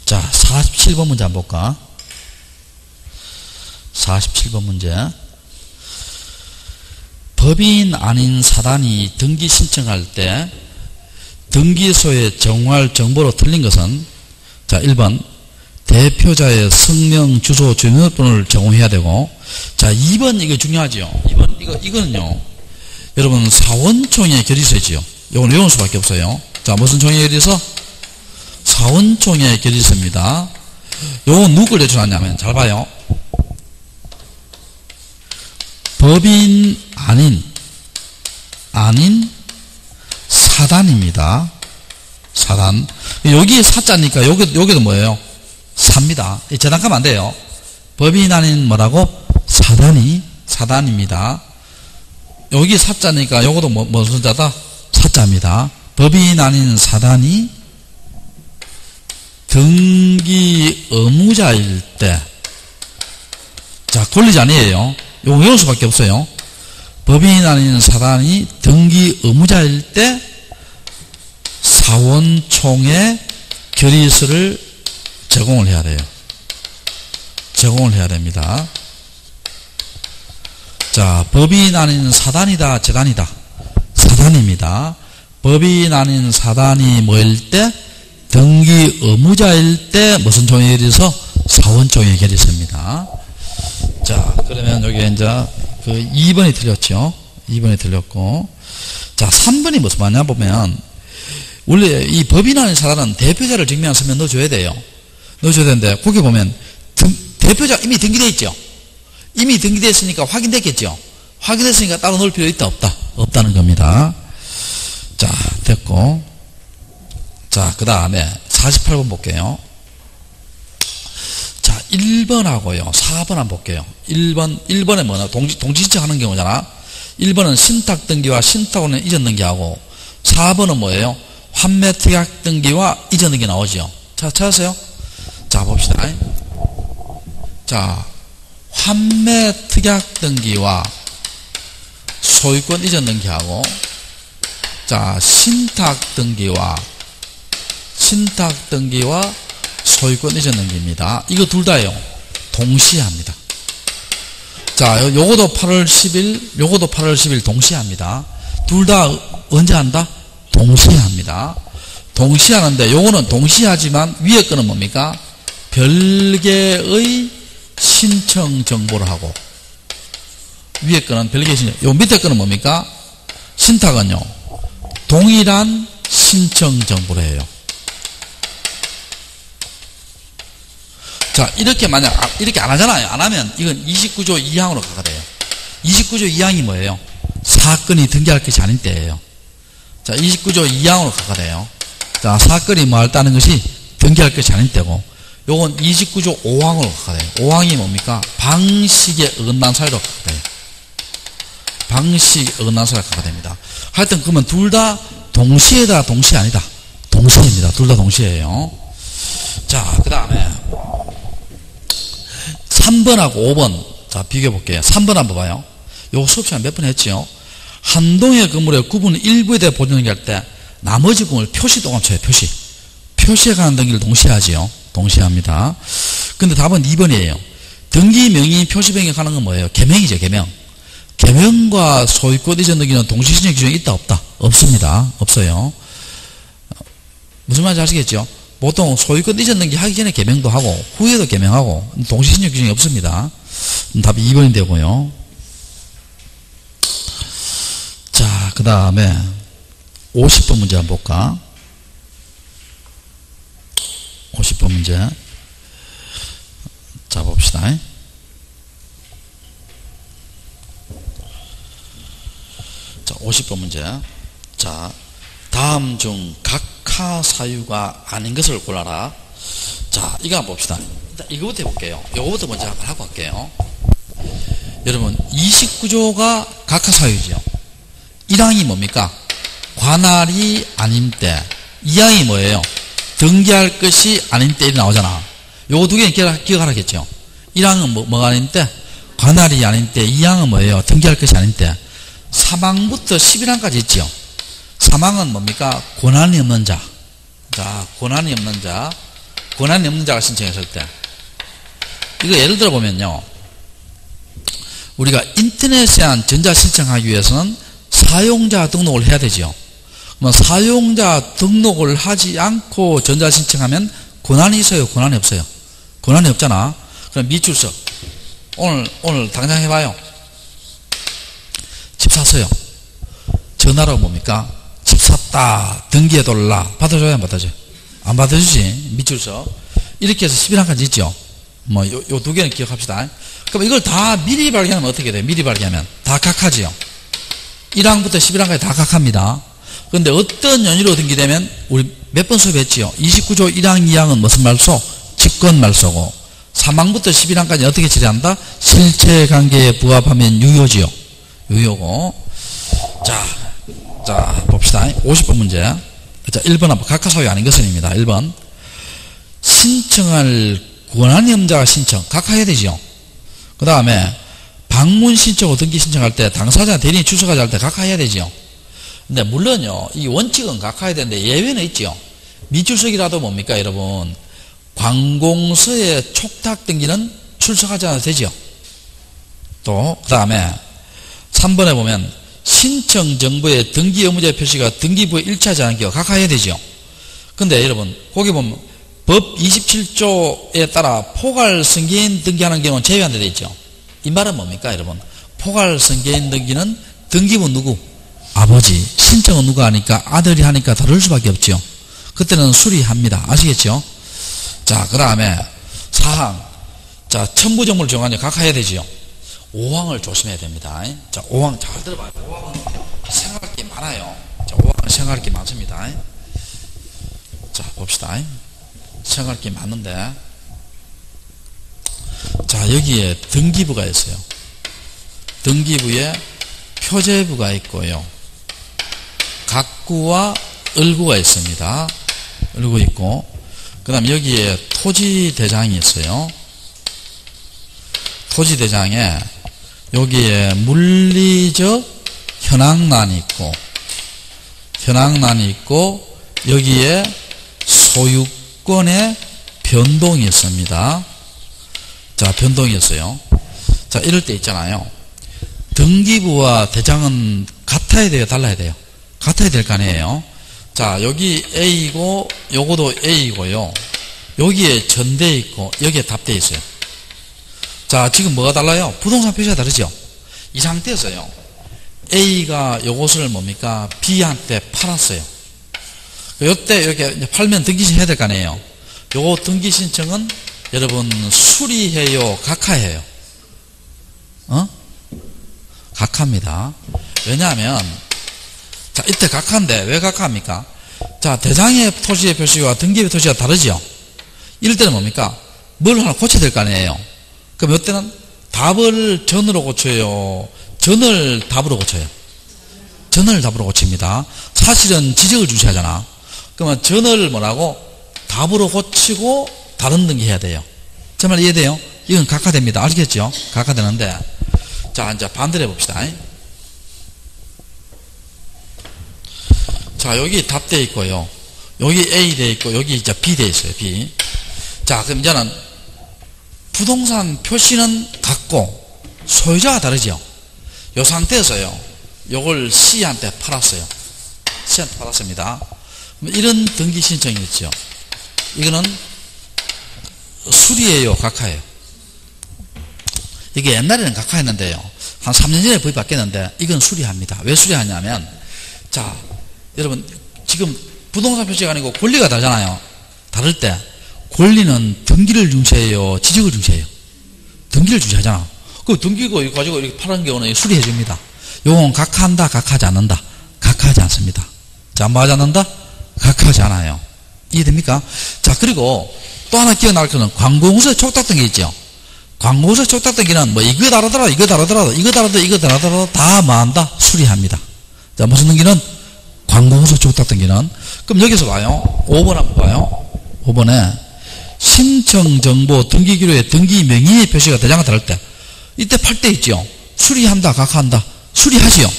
자, 47번 문제 한번 볼까? 47번 문제. 법인 아닌 사단이 등기 신청할 때 등기소의 정활 정보로 틀린 것은, 자, 1번 대표자의 성명, 주소, 주민번호를 제공해야 되고, 자, 2번 이거 중요하죠. 2번 이거는요, 여러분 사원총회 결의서지요. 이건 외울 수밖에 없어요. 자, 무슨 총회 결의서? 사원총회 결의서입니다. 요건 누굴 제출하냐면, 잘 봐요. 법인 아닌 사단입니다. 사단. 여기 사자니까 여기도 뭐예요? 사입니다. 재단 가면 안 돼요. 법인 아닌 뭐라고? 사단입니다. 여기 사자니까 요것도 무슨 자다? 사자입니다. 법인 아닌 사단이 등기 의무자일 때, 자, 권리자 아니에요. 이거 외울 수밖에 없어요. 법인 아닌 사단이 등기 의무자일 때 사원총회 결의서를 제공을 해야 돼요. 제공을 해야 됩니다. 자, 법인 아닌 사단이다, 재단이다? 사단입니다. 법인 아닌 사단이 뭐일 때? 등기 의무자일 때 무슨 총회 결의서? 사원총회 결의서입니다. 자, 그러면 여기 이제 그 2번이 틀렸죠. 2번이 틀렸고. 자, 3번이 무슨 말이냐 보면, 원래 이 법인 아닌 사단은 대표자를 증명한 서면 넣어줘야 돼요. 넣어줘야 되는데, 거기 보면 대표자 이미 등기되어 있죠. 이미 등기되어 있으니까 확인됐겠죠. 확인됐으니까 따로 넣을 필요 있다, 없다? 없다는 겁니다. 자, 됐고. 자, 그 다음에 48번 볼게요. 자, 1번하고요. 4번 한번 볼게요. 1번에 뭐냐? 동지 신청하는 경우잖아. 1번은 신탁 등기와 신탁원의 이전 등기하고, 4번은 뭐예요? 환매 특약 등기와 이전 등기 나오죠. 자, 찾았어요? 자, 봅시다. 자, 환매 특약 등기와 소유권 이전 등기하고, 자, 신탁 등기와 소유권 이전 등기입니다. 이거 둘 다요. 동시에 합니다. 자, 요거도 8월 10일, 요거도 8월 10일 동시에 합니다. 둘 다 언제 한다? 동시에 합니다. 동시에 하는데, 요거는 동시에 하지만 위에 거는 뭡니까? 별개의 신청 정보를 하고, 위에 거는 별개의 신청, 요 밑에 거는 뭡니까? 신탁은요, 동일한 신청 정보를 해요. 자, 이렇게 만약, 이렇게 안 하잖아요. 안 하면 이건 29조 2항으로 가가 돼요. 29조 2항이 뭐예요? 사건이 등기할 것이 아닐 때예요. 자, 29조 2항으로 가가 돼요. 자, 사건이 뭐 할다는 것이 등기할 것이 아닐 때고, 요건 29조 5항으로 가가 돼요. 5항이 뭡니까? 방식의 어긋난 사유로 가가 돼요. 방식 어긋난 사유로 가가 됩니다. 하여튼 그러면 둘 다 동시에다, 동시 아니다. 동시입니다. 둘 다 동시에요. 자, 그 다음에 3번하고 5번. 자, 비교해 볼게요. 3번 한번 봐요. 요거 수업 시간 몇 번 했지요? 한 동의 건물의 구분 일부에 대해 보존할 때 나머지 구분을 표시 동안 쳐요. 표시에 관한 등기를 동시에 하지요. 동시에 합니다. 근데 답은 2번이에요. 등기 명의 표시 변경에 관한 건 뭐예요? 개명이죠. 개명과 소유권 이전 등기는 동시 신청 기준이 있다 없다? 없습니다. 없어요. 무슨 말인지 아시겠죠? 보통 소유권 이전 등기 하기 전에 개명도 하고 후에도 개명하고 동시 신청 기준이 없습니다. 답이 2번이 되고요. 자, 그 다음에 50번 문제 한번 볼까? 50번 문제. 자, 봅시다. 자, 50번 문제. 자, 다음 중 각하 사유가 아닌 것을 골라라. 자, 이거 한번 봅시다. 일단 이거부터 해볼게요. 이거부터 먼저 한번 하고 갈게요. 여러분, 29조가 각하 사유죠. 1항이 뭡니까? 관할이 아닌 때. 2항이 뭐예요? 등기할 것이 아닌 때 나오잖아. 요거 두 개는 기억하라겠죠. 1항은 뭐가 아닌 때? 관할이 아닌 때. 2항은 뭐예요? 등기할 것이 아닌 때. 사망부터 11항까지 있죠. 사망은 뭡니까? 권한이 없는 자. 자, 권한이 없는 자가 신청했을 때. 이거 예를 들어 보면요. 우리가 인터넷에 한 전자 신청하기 위해서는 사용자 등록을 해야 되죠. 그러면 사용자 등록을 하지 않고 전자 신청하면 권한이 있어요? 권한이 없어요? 권한이 없잖아. 그럼 미출석. 오늘 당장 해봐요. 집 샀어요. 전화로 뭡니까? 집 샀다. 등기해달라. 받아줘야 안 받아줘요? 안 받아주지. 미출석. 이렇게 해서 11항까지 있죠. 요 두 개는 기억합시다. 그럼 이걸 다 미리 발견하면 어떻게 돼요? 미리 발견하면. 다 각하지요. 1항부터 11항까지 다 각합니다. 그런데 어떤 연유로 등기되면 우리 몇 번 수업했지요? 29조 1항, 2항은 무슨 말소? 직권 말소고 3항부터 11항까지 어떻게 처리한다? 실체관계에 부합하면 유효지요. 유효고. 자 봅시다. 50번 문제. 자, 1번 한번 각하 사유 아닌 것은입니다. 1번. 신청할 권한이 없는 자가 신청. 각하해야 되지요. 그 다음에 방문 신청 후 등기 신청할 때 당사자 대리인 출석하지 할 때 각하해야 되지요. 근데 물론요, 이 원칙은 각하해야 되는데 예외는 있죠. 미출석이라도 뭡니까, 여러분? 관공서의 촉탁 등기는 출석하지 않아도 되죠. 또, 그 다음에 3번에 보면 신청 정보의 등기 의무자 표시가 등기부에 일치하지 않은 경우 각하해야 되죠. 근데 여러분, 거기 보면 법 27조에 따라 포괄 승계인 등기하는 경우는 제외한다 되어 있죠. 이 말은 뭡니까, 여러분? 포괄 승계인 등기는 등기부 누구? 아버지. 신청은 누가 하니까? 아들이 하니까 다를 수밖에 없죠. 그때는 수리합니다. 아시겠죠? 자, 그 다음에 4항. 자, 첨부정보를 정하냐 각하해야 되지요. 5항을 조심해야 됩니다. 자, 5항 잘 들어봐요. 5항은 생각할 게 많아요. 자, 5항은 생각할 게 많습니다. 자, 봅시다. 생각할 게 많은데. 자, 여기에 등기부가 있어요. 등기부에 표제부가 있고요. 각구와 을구가 있습니다. 을구 있고, 그 다음 여기에 토지대장이 있어요. 토지대장에 여기에 물리적 현황란이 있고, 여기에 소유권의 변동이 있습니다. 자, 변동이 있어요. 자, 이럴 때 있잖아요. 등기부와 대장은 같아야 돼요? 달라야 돼요? 같아야 될 거 아니에요? 자, 여기 A고, 요거도 A고요. 여기에 전대 있고, 여기에 답대 있어요. 자, 지금 뭐가 달라요? 부동산 표시가 다르죠? 이 상태에서요. A가 요것을 뭡니까? B한테 팔았어요. 요때 이렇게 팔면 등기신청 해야 될 거 아니에요? 요거 등기신청은 여러분 수리해요? 각하해요? 각하입니다. 왜냐하면 자, 이때 각하인데 왜 각하합니까? 자, 대장의 토지의 표시와 등기의 표시가 다르죠? 이럴 때는 뭡니까? 뭘 하나 고쳐야 될 거 아니에요? 그럼 이때는 답을 전으로 고쳐요? 전을 답으로 고쳐요? 전을 답으로 고칩니다. 사실은 지적을 주시하잖아. 그러면 전을 뭐라고? 답으로 고치고 다른 등기 해야 돼요. 제 말 이해돼요? 이건 각하됩니다. 알겠죠? 각하되는데, 자, 이제 반대로 해봅시다. 자, 여기 답 돼 있고요. 여기 A 돼 있고, 여기 이제 B 돼 있어요. B. 자, 그럼 이제는 부동산 표시는 같고, 소유자가 다르죠? 요 상태에서요, 요걸 C한테 팔았어요. C한테 팔았습니다. 이런 등기 신청이 있죠. 이거는 수리예요, 각하예요? 이게 옛날에는 각하했는데요. 한 3년 전에 법이 바뀌었는데, 이건 수리합니다. 왜 수리하냐면, 자, 여러분, 지금 부동산 표시가 아니고 권리가 다르잖아요. 다를 때, 권리는 등기를 중시해요, 지적을 중시해요? 등기를 중시하잖아. 그 등기고 이거 가지고 이렇게 파는 경우는 수리해 줍니다. 요건 각하한다, 각하하지 않는다? 각하하지 않습니다. 자, 뭐 하지 않는다? 각하하지 않아요. 이해됩니까? 자, 그리고 또 하나 기억날 거는 광고공서에 촉탁등기 있죠? 광고공서에 촉탁등기는 뭐 이거 다르더라도 이거 다르더라도 이거 다르더라도 이거 다르더라도 다 뭐 한다? 수리합니다. 자, 무슨 등기는? 광고공서 촉탁등기는. 그럼 여기서 봐요. 5번 한번 봐요. 5번에 신청정보 등기기록에 등기 명의의 표시가 대장과 다를 때, 이때 팔 때 있죠? 수리한다, 각하한다? 수리하지요?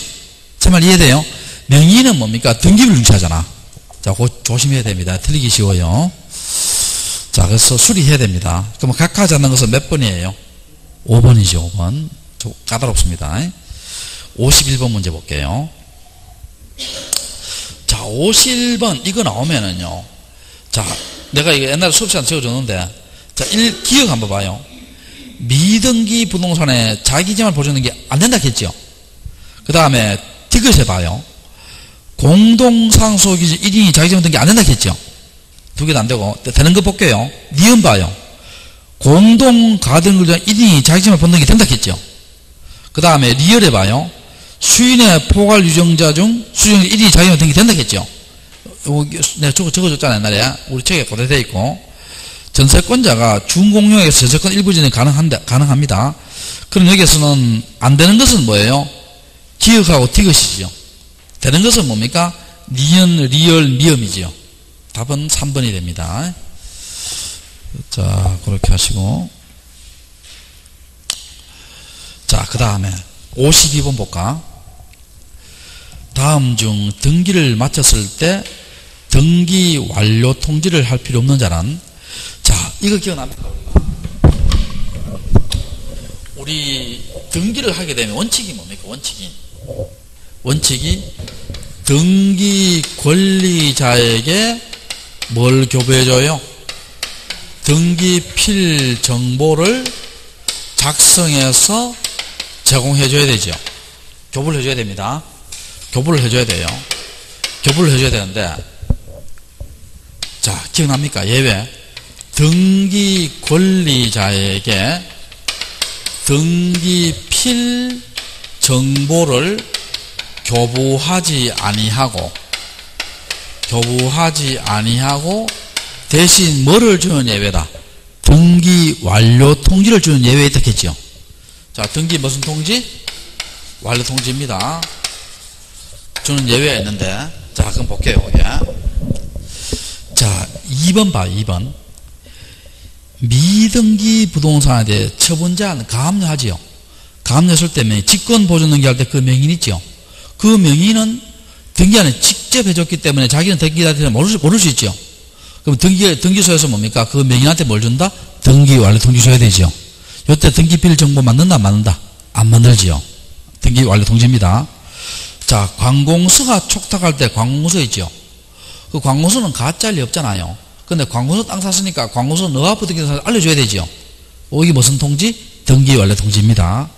제 말 이해돼요? 명의는 뭡니까? 등기를 중시하잖아. 자, 그거 조심해야 됩니다. 틀리기 쉬워요. 자, 그래서 수리해야 됩니다. 그럼 각하하지 않는 것은 몇 번이에요? 5번이죠, 5번. 까다롭습니다. 51번 문제 볼게요. 자, 51번, 이거 나오면은요. 자, 내가 이거 옛날에 수업시간에 적어줬는데, 자, 기억 한번 봐요. 미등기 부동산에 자기점을 보여주는 게 안 된다 했죠? 그 다음에, 디귿에 봐요. 공동상속기준 1인이 자기점 등기 안 된다 했죠? 두 개도 안 되고, 되는 거 볼게요. 니은 봐요. 공동가등기준 1인이 자기점을 본등기 된다 했죠? 그 다음에, 리얼에 봐요. 수인의 포괄 유정자 중 수령 1인이 자기점 등기 된다 했죠? 내가 적어줬잖아요, 옛날에. 우리 책에 고대되어 있고. 전세권자가 준공용에서 전세권 일부 전이 가능합니다. 그럼 여기에서는 안 되는 것은 뭐예요? 기억하고 디귿이죠. 되는 것은 뭡니까? 니은, 리얼, 미음이지요. 답은 3번이 됩니다. 자, 그렇게 하시고. 자, 그 다음에 52번 볼까? 다음 중 등기를 마쳤을 때 등기 완료 통지를 할 필요 없는 자는, 자, 이거 기억납니까? 우리 등기를 하게 되면 원칙이 뭡니까? 원칙이 등기 권리자에게 뭘 교부해줘요? 등기필 정보를 작성해서 제공해줘야 되죠. 교부를 해줘야 됩니다. 교부를 해줘야 돼요. 교부를 해줘야 되는데, 자, 기억납니까? 예외. 등기 권리자에게 등기필 정보를 교부하지 아니하고 대신 뭐를 주는 예외다? 등기 완료 통지를 주는 예외 있다 했죠. 자, 등기 무슨 통지? 완료 통지입니다. 주는 예외가 있는데, 자, 그럼 볼게요. 예. 자, 2번 봐, 2번. 미등기 부동산에 대해 처분자는 가압류하지요. 가압류했을 때 직권보존 등기할 때 그 명인 있죠. 그 명인은 등기안에 직접 해줬기 때문에 자기는 등기한테 모를 수 있죠. 그럼 등기소에서 뭡니까? 그 명인한테 뭘 준다? 등기 완료 통지 줘야 되죠. 이때 등기필 정보 만든다, 안 만든다? 안 만들지요. 등기 완료 통지입니다. 자, 관공서가 촉탁할 때 관공서 있죠. 그 관공서는 가짜 리 없잖아요. 근데 관공서 땅 샀으니까 관공서 너 앞으로 등기 사실 알려줘야 되죠. 이게 무슨 통지? 등기 완료 통지입니다.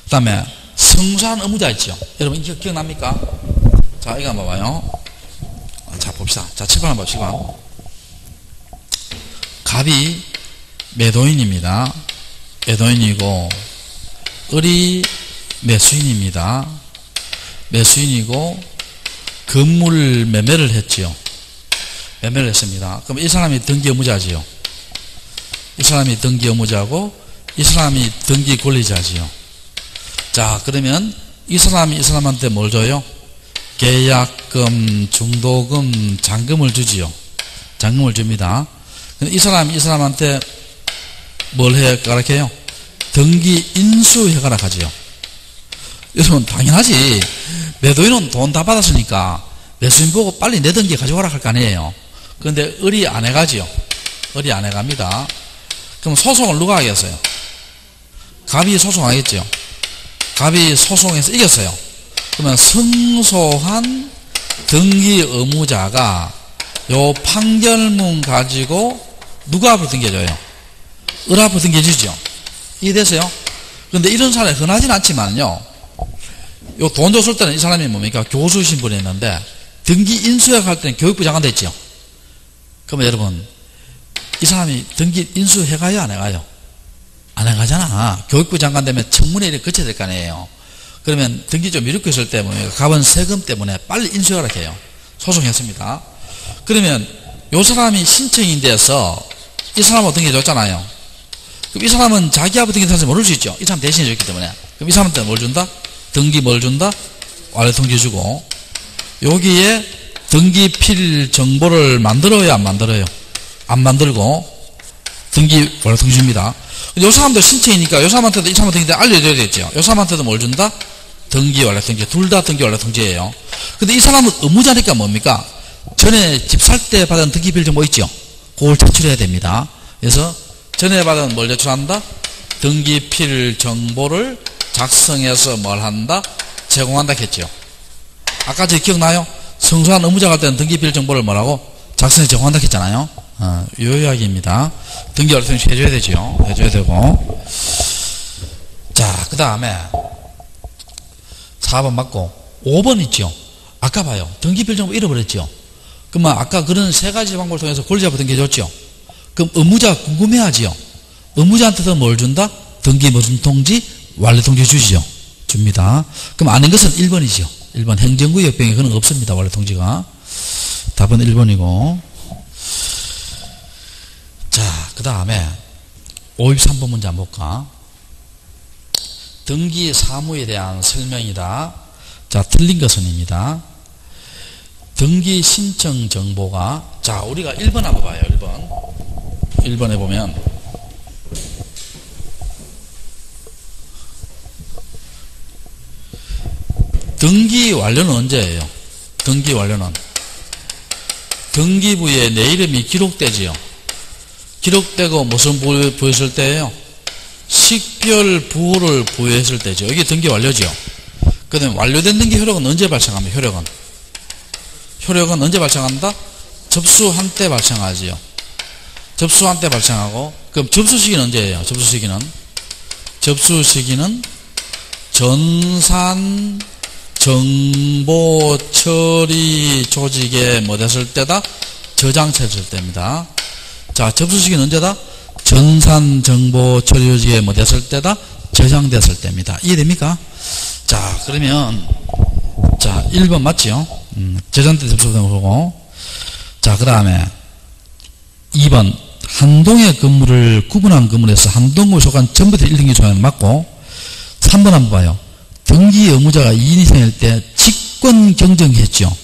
그 다음에 성수한 의무자 있죠. 여러분 기억납니까? 자, 이거 한번 봐봐요. 자, 봅시다. 자, 7번 한번 봅시다. 갑이 매도인입니다. 매도인이고 을이 매수인입니다. 매수인이고 건물 매매를 했지요. 매매를 했습니다. 그럼 이 사람이 등기 의무자지요. 이 사람이 등기 의무자고 이 사람이 등기 권리자지요. 자, 그러면 이 사람이 이 사람한테 뭘 줘요? 계약금, 중도금, 잔금을 주지요. 잔금을 줍니다. 이 사람이 이 사람한테 뭘 해가락해요? 등기 인수 해가락 하지요. 여러분, 당연하지. 매도인은 돈 다 받았으니까 매수인 보고 빨리 내 등기 가져와라 할 거 아니에요. 그런데 의리 안 해가지요. 의리 안 해갑니다. 그럼 소송을 누가 하겠어요? 갑이 소송하겠죠. 갑이 소송해서 이겼어요. 그러면 승소한 등기 의무자가 요 판결문 가지고 누가 앞으로 등겨줘요? 을 앞으로 등겨주죠. 이해되세요? 그런데 이런 사람이 흔하진 않지만요. 요 돈 줬을 때는 이 사람이 뭡니까? 교수 신분이었는데 등기 인수역 할 때는 교육부 장관 됐죠. 그러면 여러분, 이 사람이 등기 인수 해가요? 안 해가요? 안 해가잖아. 교육부 장관 되면 청문회 일을 거쳐야 될 거 아니에요. 그러면 등기 좀 미루고 있을 때 뭡니까? 갑은 세금 때문에 빨리 인수하라 해요. 소송했습니다. 그러면 요 사람이 신청인 데서 이 사람하고 등기해줬잖아요. 그럼 이 사람은 자기하고 등기해서 모를 수 있죠. 이 사람 대신해 줬기 때문에. 그럼 이 사람한테 뭘 준다? 등기 뭘 준다? 완료 통지 주고, 여기에 등기 필 정보를 만들어야 안 만들어요? 안 만들고 등기 완료 통지 줍니다. 요 사람도 신청이니까 요 사람한테도 이 사람 등기 알려줘야 되겠죠. 요 사람한테도 뭘 준다? 등기 완료 통지. 둘 다 등기 완료 통지예요. 근데 이 사람은 의무자니까 뭡니까? 전에 집 살 때 받은 등기 필 정보 있죠? 그걸 제출해야 됩니다. 그래서 전에 받은 뭘 제출한다? 등기 필 정보를 작성해서 뭘 한다? 제공한다 했죠. 아까 저 기억나요? 성소한 의무자 갈 때는 등기필 정보를 뭐라고? 작성해서 제공한다 했잖아요. 요 이야기입니다. 등기 완료 통지 해줘야 되죠. 해줘야 되고. 자, 그 다음에 4번 맞고 5번 있죠. 아까 봐요. 등기필 정보 잃어버렸죠. 그러면 아까 그런 세 가지 방법을 통해서 권리자부 등기해줬죠. 그럼 의무자가 궁금해하지요. 의무자한테도 뭘 준다? 등기 무슨 통지? 완료 통지 주시죠. 줍니다. 그럼 아는 것은 1번이죠. 1번 행정구역병에 그런 거 없습니다. 완료 통지가. 답은 1번이고. 자, 그 다음에 53번 문제 한번 볼까? 등기 사무에 대한 설명이다. 자, 틀린 것은입니다. 등기 신청 정보가, 자, 우리가 1번 한번 봐요. 1번. 1번에 보면 등기 완료는 언제예요? 등기 완료는 등기부에 내 이름이 기록되지요. 기록되고 무슨 부여했을 때예요? 식별 부호를 부여했을 때죠. 이게 등기 완료죠. 그 다음에 완료된 등기 효력은 언제 발생합니까? 효력은 언제 발생한다? 접수한 때 발생하지요. 접수한 때 발생하고, 그럼 접수 시기는 언제예요? 접수 시기는 전산 정보 처리 조직에 뭐 됐을 때다? 저장됐을 때입니다. 자, 접수 시기는 언제다? 전산 정보 처리 조직에 뭐 됐을 때다? 저장됐을 때입니다. 이해됩니까? 자, 그러면 자, 1번 맞지요? 저장때 접수된 거고. 자, 그 다음에 2번 한동의 건물을 구분한 건물에서 한동구에 속한 전부 다 1등기 조항은 맞고. 3번 한번 봐요. 등기 의무자가 2인 이상일 때 직권 경정했죠.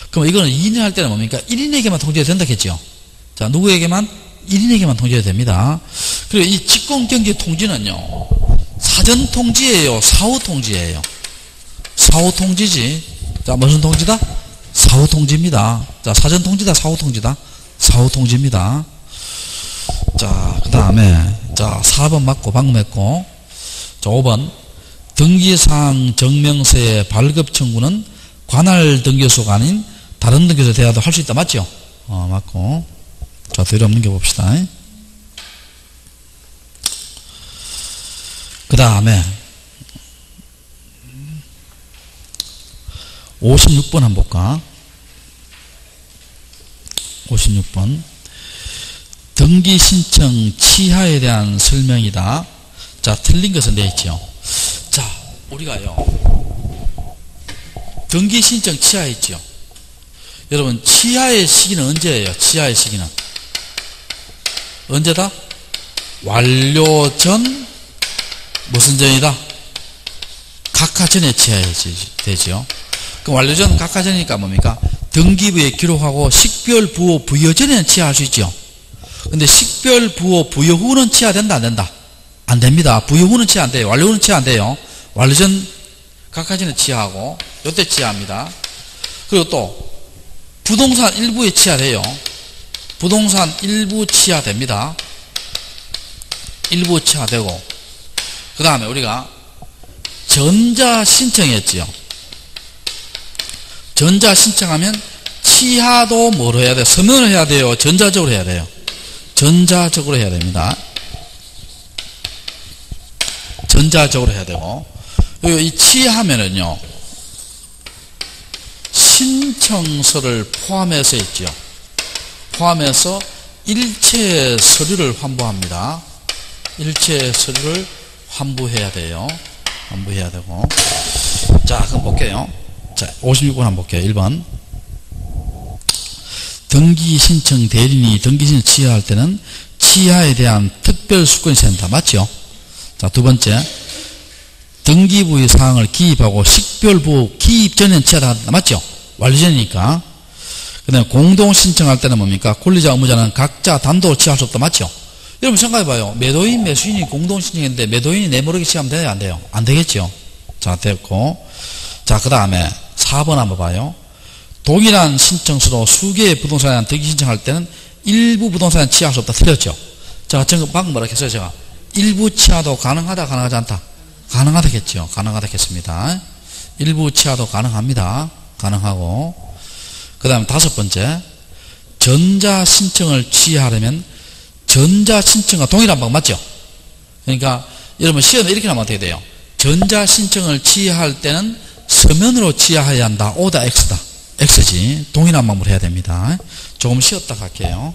그럼 이거는 2인 할 때는 뭡니까? 1인에게만 통지가 된다 했죠. 자, 누구에게만? 1인에게만 통지가 됩니다. 그리고 이 직권 경정 통지는요, 사전 통지예요? 사후 통지예요? 사후 통지지. 자, 무슨 통지다? 사후 통지입니다. 자, 사전 통지다, 사후 통지다? 사후 통지입니다. 자, 그 다음에, 자, 4번 맞고, 방금 했고. 자, 5번. 등기사항 증명서의 발급 청구는 관할 등기소가 아닌 다른 등기소 대화도 할 수 있다. 맞죠? 맞고. 자, 뒤로 넘겨봅시다. 그 다음에 56번 한번 볼까? 56번. 등기 신청 취하에 대한 설명이다. 자, 틀린 것은 되어 있죠. 자, 우리가요, 등기 신청 취하 있죠. 여러분, 취하의 시기는 언제예요? 취하의 시기는 언제다? 완료 전 무슨 전이다? 각하 전에 취하해야 되죠. 그럼 완료 전 각하 전이니까 뭡니까? 등기부에 기록하고 식별 부호 부여 전에는 취하할 수 있죠. 근데 식별, 부호, 부여 후는 취하된다, 안 된다? 안 됩니다. 부여 후는 취하 안 돼요. 완료 후는 취하 안 돼요. 완료 전 각하지는 취하고, 요때 취합니다. 그리고 또, 부동산 일부에 취하돼요. 부동산 일부 취하됩니다. 일부 취하되고, 그 다음에 우리가 전자 신청했지요. 전자 신청하면 취하도 뭐로 해야 돼요? 서면으로 해야 돼요? 전자적으로 해야 돼요? 전자적으로 해야 됩니다. 전자적으로 해야 되고, 이 취하면은요, 신청서를 포함해서 있죠. 포함해서 일체 서류를 환부합니다. 일체 서류를 환부해야 돼요. 환부해야 되고. 자, 그럼 볼게요. 자, 56번 한번 볼게요. 1번. 등기신청 대리인이 등기신청 취하할 때는 취하에 대한 특별수권이 생긴다. 맞죠? 자, 두 번째. 등기부의 사항을 기입하고 식별부 기입 전에는 취하다. 맞죠? 완료 전이니까. 그 다음에 공동신청할 때는 뭡니까? 권리자, 의무자는 각자 단독으로 취할 수 없다. 맞죠? 여러분 생각해봐요. 매도인, 매수인이 공동신청했는데 매도인이 내모르게 취하면 돼요? 안 돼요? 안 되겠죠? 자, 됐고. 자, 그 다음에 4번 한번 봐요. 동일한 신청서로 수개의 부동산에 대한 등기 신청할 때는 일부 부동산에 취할 수 없다. 틀렸죠? 자, 방금 뭐라 했어요? 제가 일부 취하도 가능하다, 가능하지 않다? 가능하다겠죠? 가능하다겠습니다. 일부 취하도 가능합니다. 가능하고. 그 다음에 5번째. 전자신청을 취하려면 전자신청과 동일한 방법 맞죠? 그러니까 여러분 시험에 이렇게 나면 어떻게 돼요? 전자신청을 취하할 때는 서면으로 취하해야 한다. O다 X다. X지. 동일한 방법을 해야 됩니다. 조금 쉬었다 갈게요.